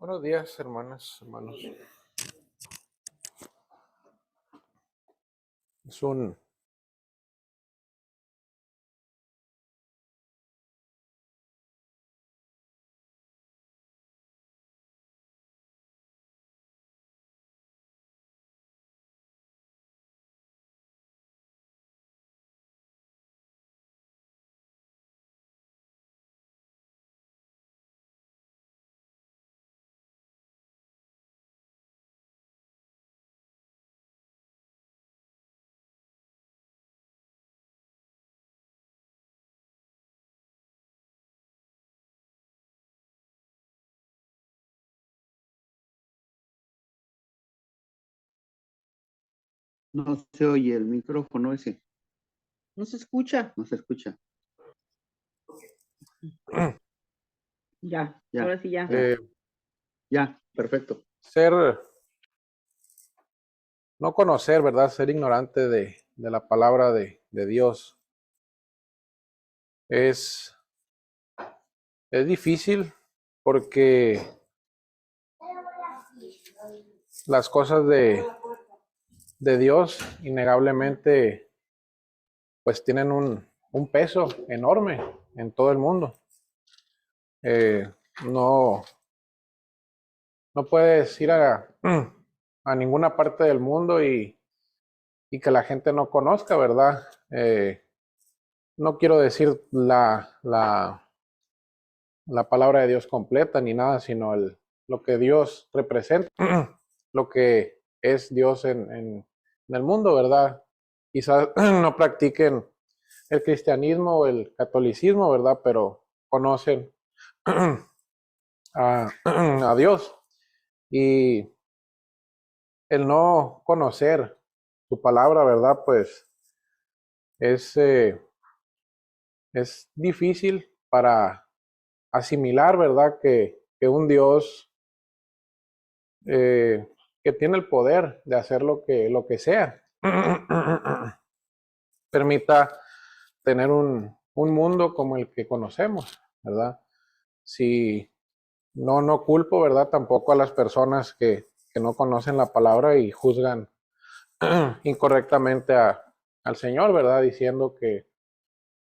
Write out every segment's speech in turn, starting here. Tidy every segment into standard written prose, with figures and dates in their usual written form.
Buenos días, hermanas, hermanos. Es un No se oye el micrófono ese. No se escucha. No se escucha. Ya, Ya. ahora sí ya. Ya, perfecto. no conocer, ¿verdad? Ser ignorante de la palabra de Dios es difícil porque las cosas de Dios innegablemente pues tienen un peso enorme en todo el mundo. No, no puedes ir a ninguna parte del mundo y que la gente no conozca, ¿verdad? No quiero decir la palabra de Dios completa ni nada, sino lo que Dios representa, lo que es Dios en el mundo, ¿verdad? Quizás no practiquen el cristianismo o el catolicismo, ¿verdad? Pero conocen a Dios. Y el no conocer su palabra, ¿verdad? Pues es difícil para asimilar, ¿verdad? Que un Dios que tiene el poder de hacer lo que sea, permita tener un mundo como el que conocemos, ¿verdad? Si no culpo, ¿verdad? Tampoco a las personas que no conocen la palabra y juzgan incorrectamente al Señor, ¿verdad? Diciendo que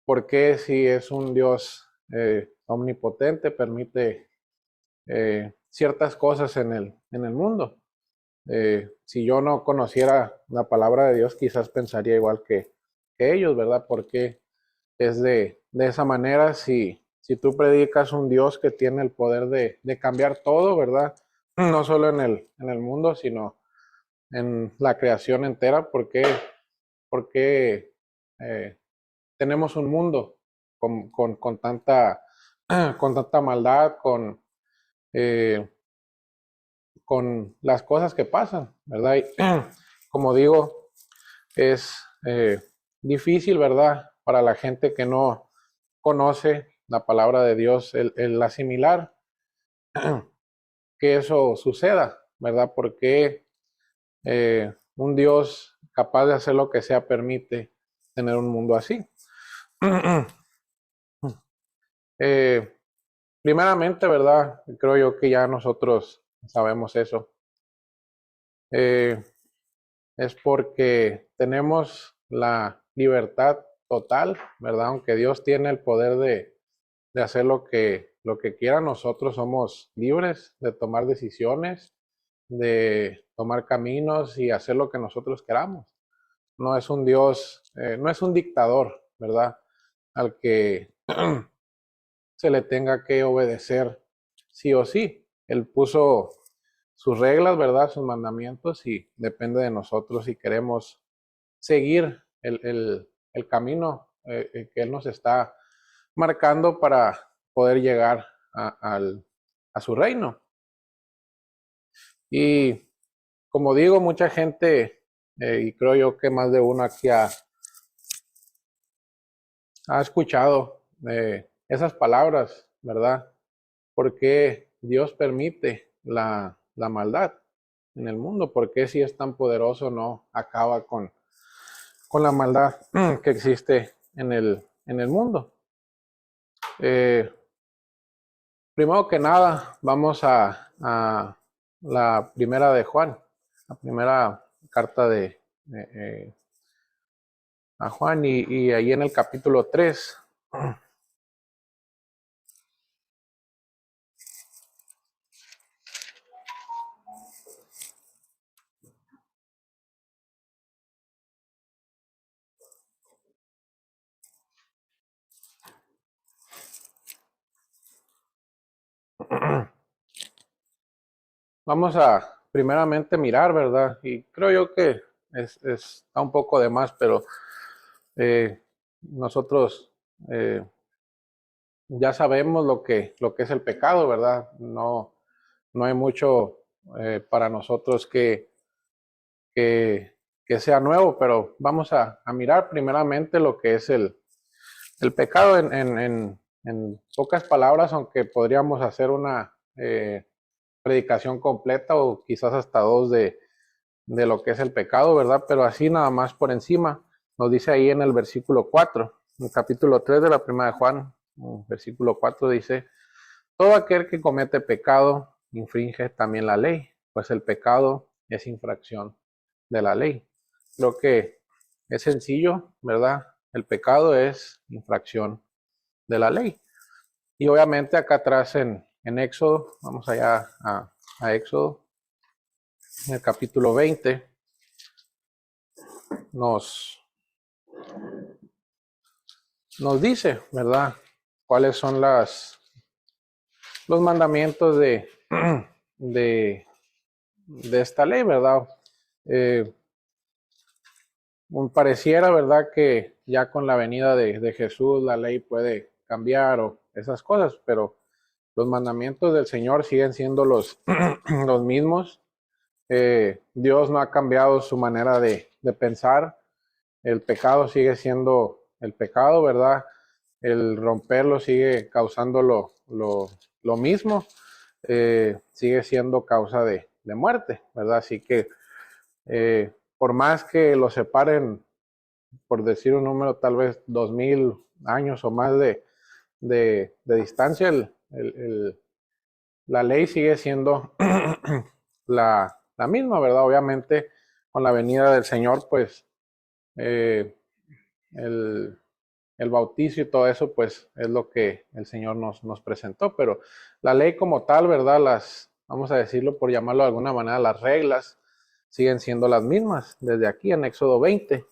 por qué si es un Dios omnipotente permite ciertas cosas en el mundo. Si yo no conociera la palabra de Dios, quizás pensaría igual que ellos, ¿verdad? Porque es de esa manera, si tú predicas un Dios que tiene el poder de cambiar todo, ¿verdad? No solo en el mundo, sino en la creación entera, porque tenemos un mundo con tanta maldad, eh, con las cosas que pasan, ¿verdad? Y, como digo, es difícil, ¿verdad? Para la gente que no conoce la palabra de Dios, el asimilar que eso suceda, ¿verdad? Porque un Dios capaz de hacer lo que sea permite tener un mundo así. eh, Primeramente, ¿verdad? Creo yo que ya nosotros sabemos eso. Es porque tenemos la libertad total, ¿verdad? Aunque Dios tiene el poder de hacer lo que quiera, nosotros somos libres de tomar decisiones, de tomar caminos y hacer lo que nosotros queramos. No es un Dios, no es un dictador, ¿verdad? Al que se le tenga que obedecer sí o sí. Él puso sus reglas, ¿verdad? Sus mandamientos y depende de nosotros si queremos seguir el camino que Él nos está marcando para poder llegar a su reino. Y como digo, mucha gente, y creo yo que más de uno aquí ha escuchado esas palabras, ¿verdad? ¿Por qué Dios permite la maldad en el mundo? ¿Por qué si es tan poderoso no acaba con la maldad que existe en el mundo? Primero que nada, vamos a la primera de Juan, la primera carta a Juan, y ahí en el capítulo 3. Vamos a primeramente mirar, ¿verdad? Y creo yo que está un poco de más, pero nosotros ya sabemos lo que es el pecado, ¿verdad? No hay mucho para nosotros que, que sea nuevo, pero vamos a mirar primeramente lo que es el pecado en pocas palabras, aunque podríamos hacer una predicación completa o quizás hasta dos de lo que es el pecado, ¿verdad? Pero así nada más por encima, nos dice ahí en el versículo 4, en el capítulo 3 de la primera de Juan, versículo 4 dice, todo aquel que comete pecado infringe también la ley, pues el pecado es infracción de la ley. Creo que es sencillo, ¿verdad? El pecado es infracción de la ley. Y obviamente acá atrás en Éxodo, vamos allá a Éxodo, en el capítulo 20, nos dice, ¿verdad? Cuáles son los mandamientos de esta ley, ¿verdad? Pareciera, ¿verdad? Que ya con la venida de Jesús la ley puede cambiar o esas cosas, pero los mandamientos del Señor siguen siendo los mismos. Dios no ha cambiado su manera de pensar. El pecado sigue siendo el pecado, ¿verdad? El romperlo sigue causando lo mismo. Sigue siendo causa de muerte, ¿verdad? Así que por más que lo separen, por decir un número, tal vez 2000 años o más de distancia, la ley sigue siendo la misma, ¿verdad? Obviamente, con la venida del Señor, pues el bautizo y todo eso, pues es lo que el Señor nos presentó, pero la ley como tal, ¿verdad? Vamos a decirlo por llamarlo de alguna manera, las reglas siguen siendo las mismas desde aquí en Éxodo 20.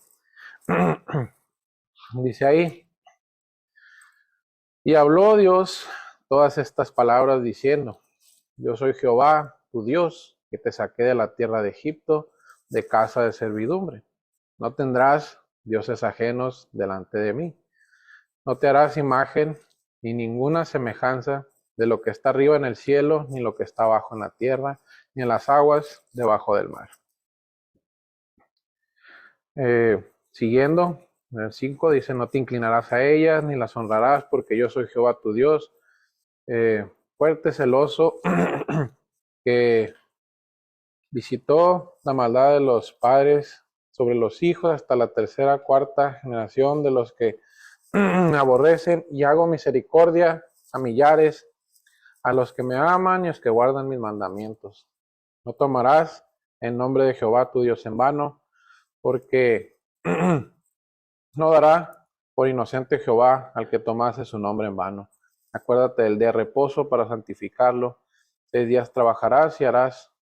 Dice ahí, y habló Dios todas estas palabras diciendo, yo soy Jehová, tu Dios, que te saqué de la tierra de Egipto, de casa de servidumbre. No tendrás dioses ajenos delante de mí. No te harás imagen ni ninguna semejanza de lo que está arriba en el cielo, ni lo que está abajo en la tierra, ni en las aguas debajo del mar. Siguiendo, en el 5 dice, no te inclinarás a ellas, ni las honrarás, porque yo soy Jehová tu Dios, fuerte, celoso, que visitó la maldad de los padres sobre los hijos hasta la tercera, cuarta generación de los que me aborrecen, y hago misericordia a millares, a los que me aman y a los que guardan mis mandamientos. No tomarás en nombre de Jehová tu Dios en vano, porque no dará por inocente Jehová al que tomase su nombre en vano. Acuérdate del día de reposo para santificarlo. 6 días trabajarás y harás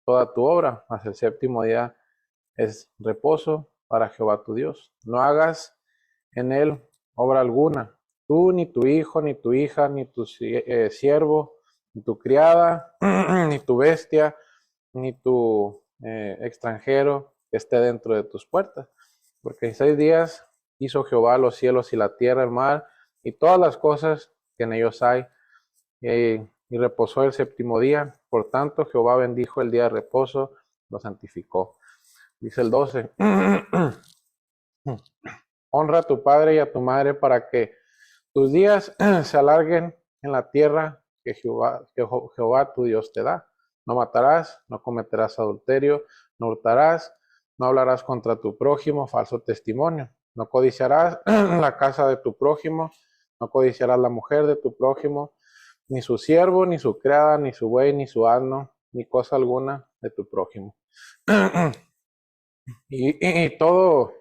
toda tu obra, mas el séptimo día es reposo para Jehová tu Dios. No hagas en él obra alguna, tú, ni tu hijo, ni tu hija, ni tu siervo, ni tu criada, ni tu bestia, ni tu extranjero que esté dentro de tus puertas. Porque en 6 días hizo Jehová los cielos y la tierra, el mar, y todas las cosas que en ellos hay, y reposó el séptimo día. Por tanto, Jehová bendijo el día de reposo, lo santificó. Dice el 12. Honra a tu padre y a tu madre para que tus días se alarguen en la tierra que Jehová tu Dios te da. No matarás, no cometerás adulterio, no hurtarás, no hablarás contra tu prójimo falso testimonio. No codiciarás la casa de tu prójimo, no codiciarás la mujer de tu prójimo, ni su siervo, ni su criada, ni su buey, ni su asno, ni cosa alguna de tu prójimo. Y todo,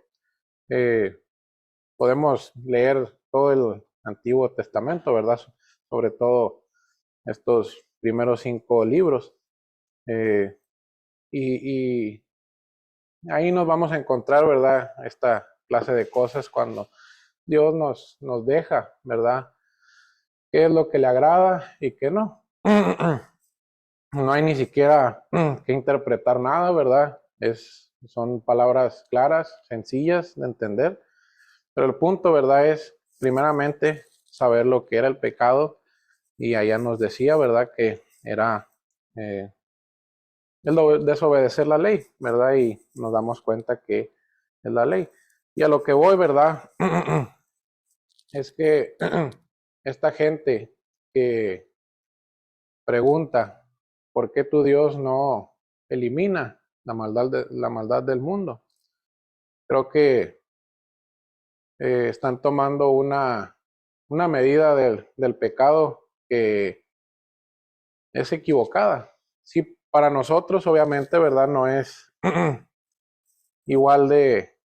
podemos leer todo el Antiguo Testamento, ¿verdad? Sobre todo estos primeros 5 libros. Y ahí nos vamos a encontrar, ¿verdad? Esta clase de cosas cuando Dios nos deja, ¿verdad? ¿Qué es lo que le agrada y qué no? No hay ni siquiera que interpretar nada, ¿verdad? Son palabras claras, sencillas de entender. Pero el punto, ¿verdad? Es primeramente saber lo que era el pecado. Y allá nos decía, ¿verdad? Que era el desobedecer la ley, ¿verdad? Y nos damos cuenta que es la ley. Y a lo que voy, ¿verdad? Es que esta gente que pregunta, ¿por qué tu Dios no elimina la maldad del mundo? Creo que están tomando una medida del pecado que es equivocada. Sí, para nosotros, obviamente, ¿verdad? No es igual de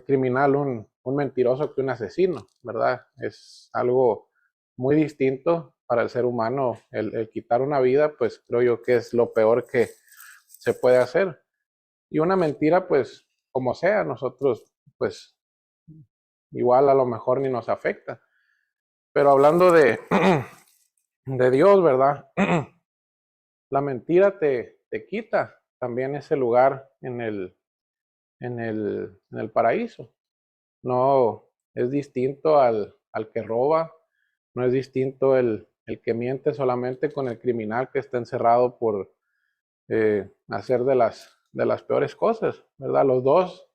criminal un mentiroso que un asesino, ¿verdad? Es algo muy distinto para el ser humano. El quitar una vida, pues creo yo que es lo peor que se puede hacer. Y una mentira, pues, como sea, nosotros, pues, igual a lo mejor ni nos afecta. Pero hablando de Dios, ¿verdad? La mentira te quita también ese lugar en el paraíso. No es distinto al que roba, no es distinto el que miente solamente con el criminal que está encerrado por hacer de las peores cosas, ¿verdad? Los dos,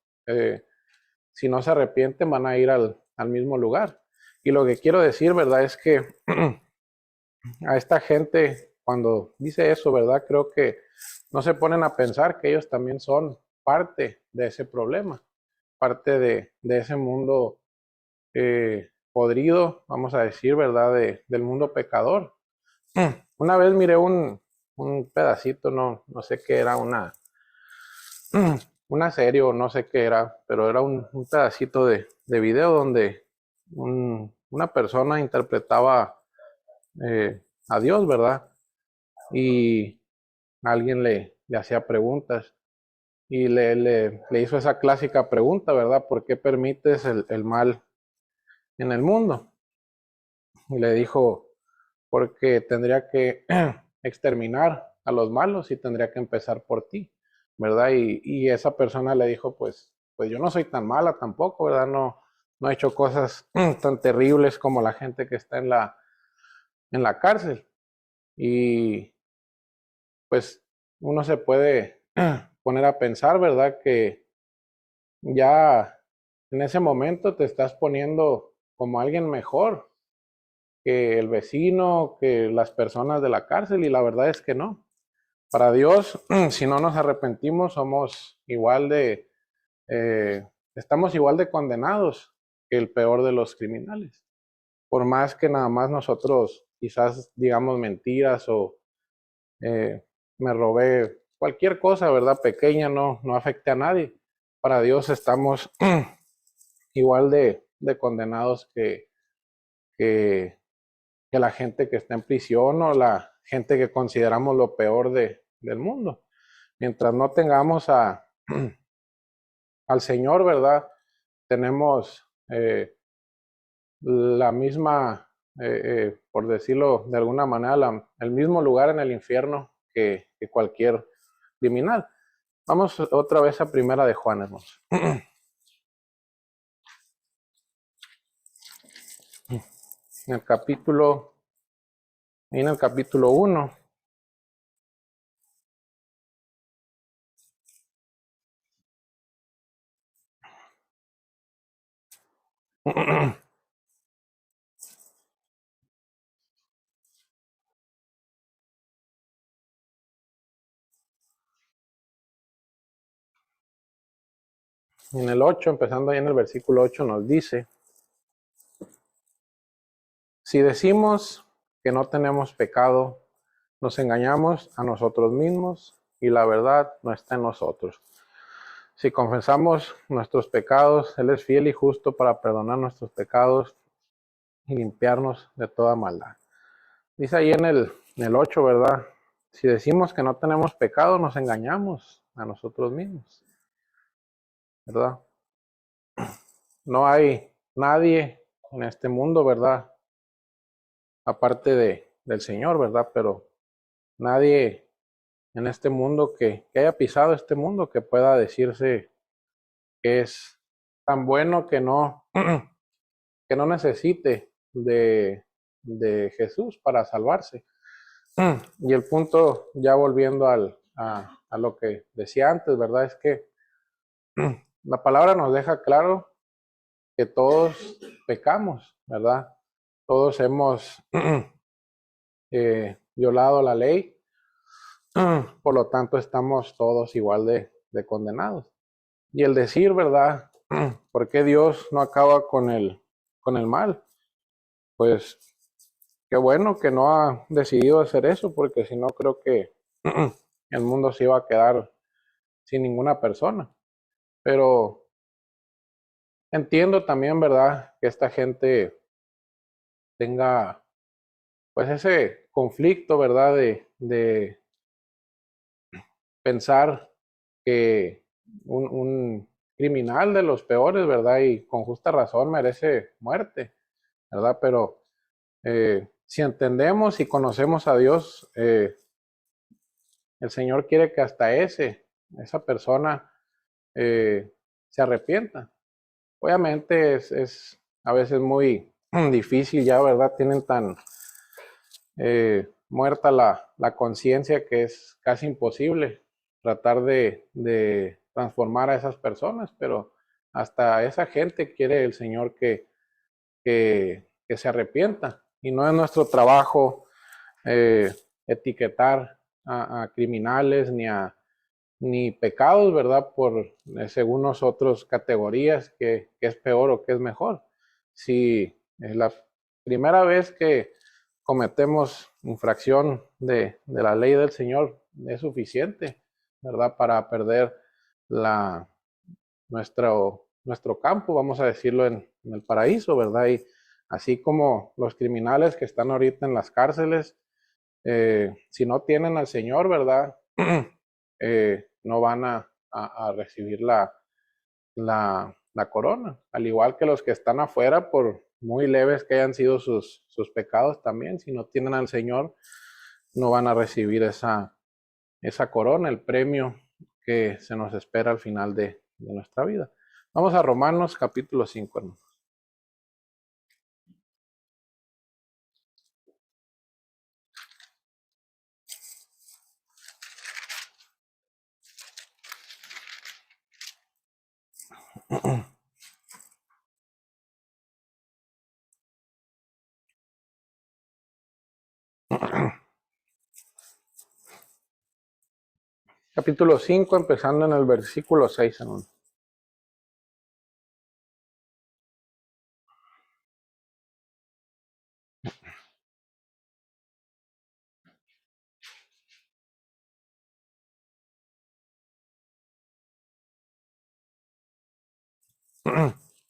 si no se arrepienten, van a ir al mismo lugar. Y lo que quiero decir, ¿verdad? Es que a esta gente, cuando dice eso, ¿verdad? Creo que no se ponen a pensar que ellos también son parte de ese problema, parte de ese mundo podrido, vamos a decir, ¿verdad? Del mundo pecador. Una vez miré un pedacito, no sé qué era, una serie o no sé qué era, pero era un pedacito de video donde una persona interpretaba a Dios, ¿verdad? Y alguien le hacía preguntas y le hizo esa clásica pregunta, ¿verdad? ¿Por qué permites el mal en el mundo? Y le dijo, porque tendría que exterminar a los malos y tendría que empezar por ti, ¿verdad? Y esa persona le dijo, pues yo no soy tan mala tampoco, ¿verdad? No he hecho cosas tan terribles como la gente que está en la cárcel. Y pues uno se puede poner a pensar, ¿verdad? Que ya en ese momento te estás poniendo como alguien mejor que el vecino, que las personas de la cárcel, y la verdad es que no. Para Dios, si no nos arrepentimos, estamos igual de condenados que el peor de los criminales. Por más que nada más nosotros quizás digamos mentiras o me robé cualquier cosa, ¿verdad? Pequeña, no afecte a nadie. Para Dios estamos igual de condenados que, que la gente que está en prisión o la gente que consideramos lo peor del mundo. Mientras no tengamos al Señor, ¿verdad? Tenemos la misma, por decirlo de alguna manera, el mismo lugar en el infierno que cualquier criminal. Vamos otra vez a Primera de Juan, hermanos. En el capítulo 1. En el 8, empezando ahí en el versículo 8, nos dice, si decimos que no tenemos pecado, nos engañamos a nosotros mismos y la verdad no está en nosotros. Si confesamos nuestros pecados, Él es fiel y justo para perdonar nuestros pecados y limpiarnos de toda maldad. Dice ahí en el 8, ¿verdad? Si decimos que no tenemos pecado, nos engañamos a nosotros mismos, ¿verdad? No hay nadie en este mundo, ¿verdad? Aparte del Señor, ¿verdad? Pero nadie en este mundo que haya pisado este mundo que pueda decirse que es tan bueno que no, que no necesite de Jesús para salvarse. Y el punto, ya volviendo a lo que decía antes, ¿verdad? Es que la palabra nos deja claro que todos pecamos, ¿verdad? Todos hemos violado la ley, por lo tanto estamos todos igual de condenados. Y el decir, ¿verdad? ¿Por qué Dios no acaba con el mal? Pues qué bueno que no ha decidido hacer eso, porque si no creo que el mundo se iba a quedar sin ninguna persona. Pero entiendo también, ¿verdad? Que esta gente tenga pues ese conflicto, ¿verdad? De pensar que un criminal de los peores, ¿verdad? Y con justa razón merece muerte, ¿verdad? Pero si entendemos y conocemos a Dios, el Señor quiere que hasta esa persona se arrepienta. Obviamente es a veces muy difícil ya, ¿verdad? Tienen tan muerta la conciencia que es casi imposible tratar de transformar a esas personas, pero hasta esa gente quiere el Señor que se arrepienta. Y no es nuestro trabajo etiquetar a criminales ni pecados, ¿verdad? Según nosotros, categorías que es peor o que es mejor. Si es la primera vez que cometemos infracción de la ley del Señor, es suficiente, ¿verdad? Para perder nuestro campo, vamos a decirlo, en el paraíso, ¿verdad? Y así como los criminales que están ahorita en las cárceles, si no tienen al Señor, ¿verdad? No van a recibir la corona, al igual que los que están afuera, por muy leves que hayan sido sus pecados también, si no tienen al Señor, no van a recibir esa corona, el premio que se nos espera al final de nuestra vida. Vamos a Romanos capítulo 5, hermanos. Capítulo 5, empezando en el versículo 6, hermano.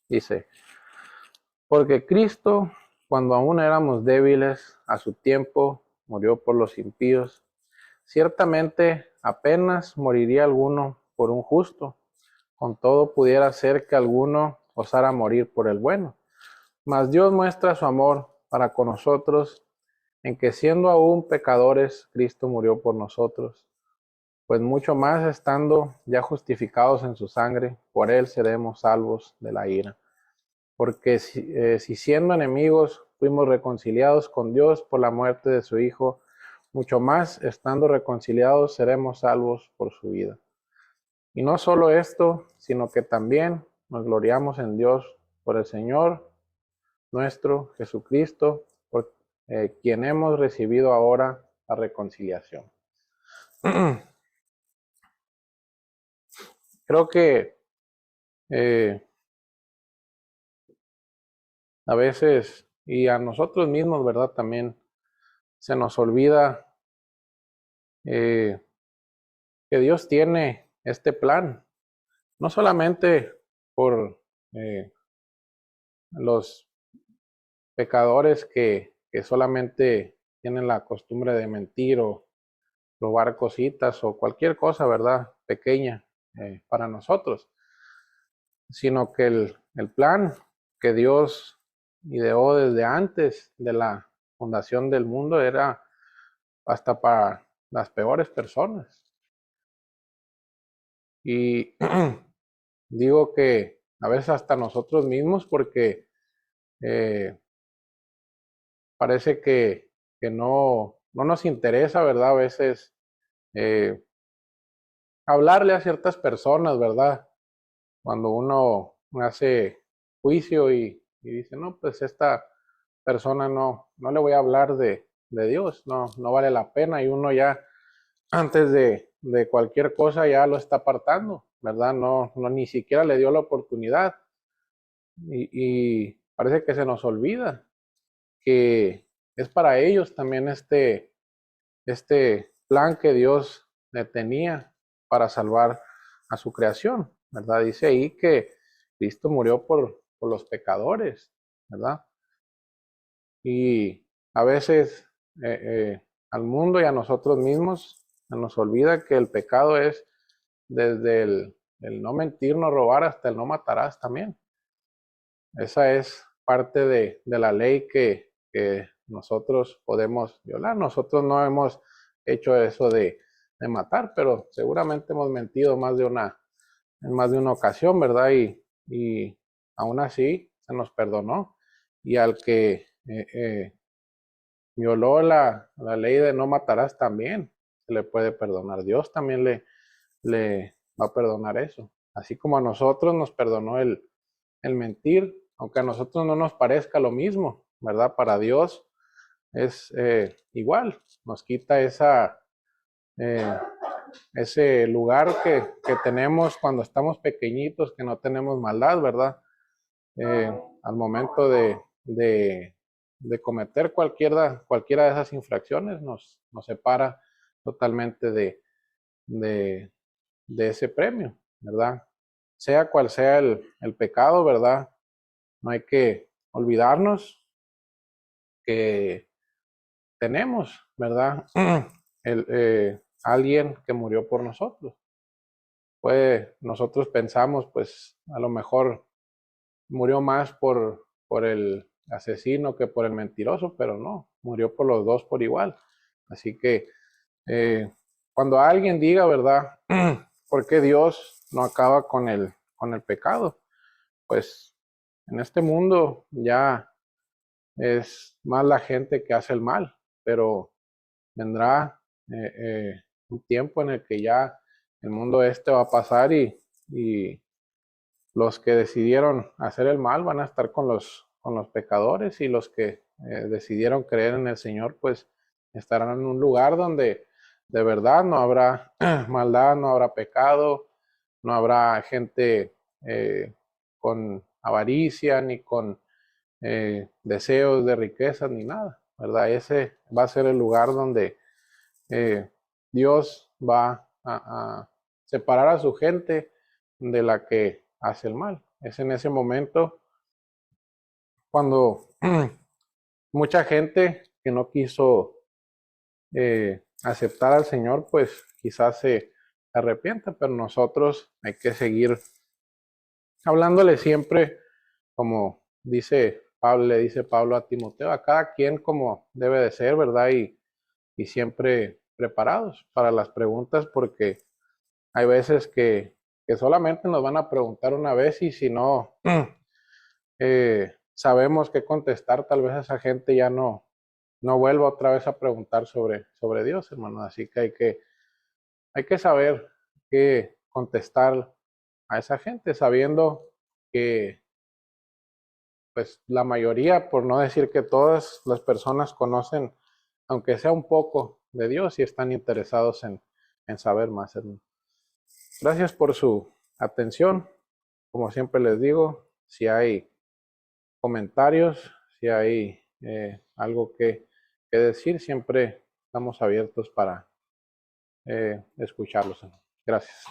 Dice, porque Cristo, cuando aún éramos débiles, a su tiempo murió por los impíos. Ciertamente apenas moriría alguno por un justo, con todo pudiera ser que alguno osara morir por el bueno. Mas Dios muestra su amor para con nosotros, en que siendo aún pecadores, Cristo murió por nosotros. Pues mucho más estando ya justificados en su sangre, por él seremos salvos de la ira. Porque si siendo enemigos fuimos reconciliados con Dios por la muerte de su Hijo, mucho más estando reconciliados seremos salvos por su vida. Y no solo esto, sino que también nos gloriamos en Dios por el Señor nuestro Jesucristo, por quien hemos recibido ahora la reconciliación. Creo que a veces, y a nosotros mismos, ¿verdad? También se nos olvida que Dios tiene este plan, no solamente por los pecadores que solamente tienen la costumbre de mentir o robar cositas o cualquier cosa, ¿verdad? Pequeña para nosotros, sino que el plan que Dios ideó desde antes de la fundación del mundo era hasta para las peores personas. Y digo que a veces hasta nosotros mismos, porque parece que no nos interesa, ¿verdad? A veces hablarle a ciertas personas, ¿verdad? Cuando uno hace juicio y dice, no, pues esta persona no le voy a hablar de Dios, no vale la pena, y uno ya antes de cualquier cosa ya lo está apartando, ¿verdad? No ni siquiera le dio la oportunidad, y parece que se nos olvida que es para ellos también este plan que Dios le tenía para salvar a su creación, ¿verdad? Dice ahí que Cristo murió por los pecadores, ¿verdad? Y a veces al mundo y a nosotros mismos se nos olvida que el pecado es desde el no mentir, no robar, hasta el no matarás también. Esa es parte de la ley que nosotros podemos violar. Nosotros no hemos hecho eso de matar, pero seguramente hemos mentido en más de una ocasión, ¿verdad? Y aún así se nos perdonó. Y al que violó la ley de no matarás también se le puede perdonar. Dios también le va a perdonar eso. Así como a nosotros nos perdonó el mentir, aunque a nosotros no nos parezca lo mismo, ¿verdad? Para Dios es igual, nos quita ese lugar que tenemos cuando estamos pequeñitos, que no tenemos maldad, ¿verdad? Al momento de cometer cualquiera de esas infracciones, nos separa totalmente de ese premio, ¿verdad? Sea cual sea el pecado, ¿verdad? No hay que olvidarnos que tenemos, ¿verdad? Alguien que murió por nosotros. Pues nosotros pensamos, pues a lo mejor murió más por el asesino que por el mentiroso, pero no, murió por los dos por igual. Así que cuando alguien diga, ¿verdad? ¿Por qué Dios no acaba con el pecado? Pues en este mundo ya es más la gente que hace el mal, pero vendrá un tiempo en el que ya el mundo este va a pasar, y los que decidieron hacer el mal van a estar con los pecadores, y los que decidieron creer en el Señor pues estarán en un lugar donde de verdad no habrá maldad, no habrá pecado, no habrá gente con avaricia ni con deseos de riqueza ni nada, ¿verdad? Ese va a ser el lugar donde Dios va a separar a su gente de la que hace el mal. Es en ese momento cuando mucha gente que no quiso aceptar al Señor, pues quizás se arrepienta, pero nosotros hay que seguir hablándole siempre, como le dice Pablo a Timoteo, a cada quien como debe de ser, ¿verdad? Y siempre preparados para las preguntas, porque hay veces que solamente nos van a preguntar una vez, y si no sabemos qué contestar, tal vez esa gente ya no vuelva otra vez a preguntar sobre Dios, hermano. Así que hay que saber qué contestar a esa gente, sabiendo que pues la mayoría, por no decir que todas las personas conocen, aunque sea un poco de Dios, y están interesados en saber más, hermano. Gracias por su atención. Como siempre les digo, si hay comentarios, si hay algo que que decir, siempre estamos abiertos para escucharlos. Gracias.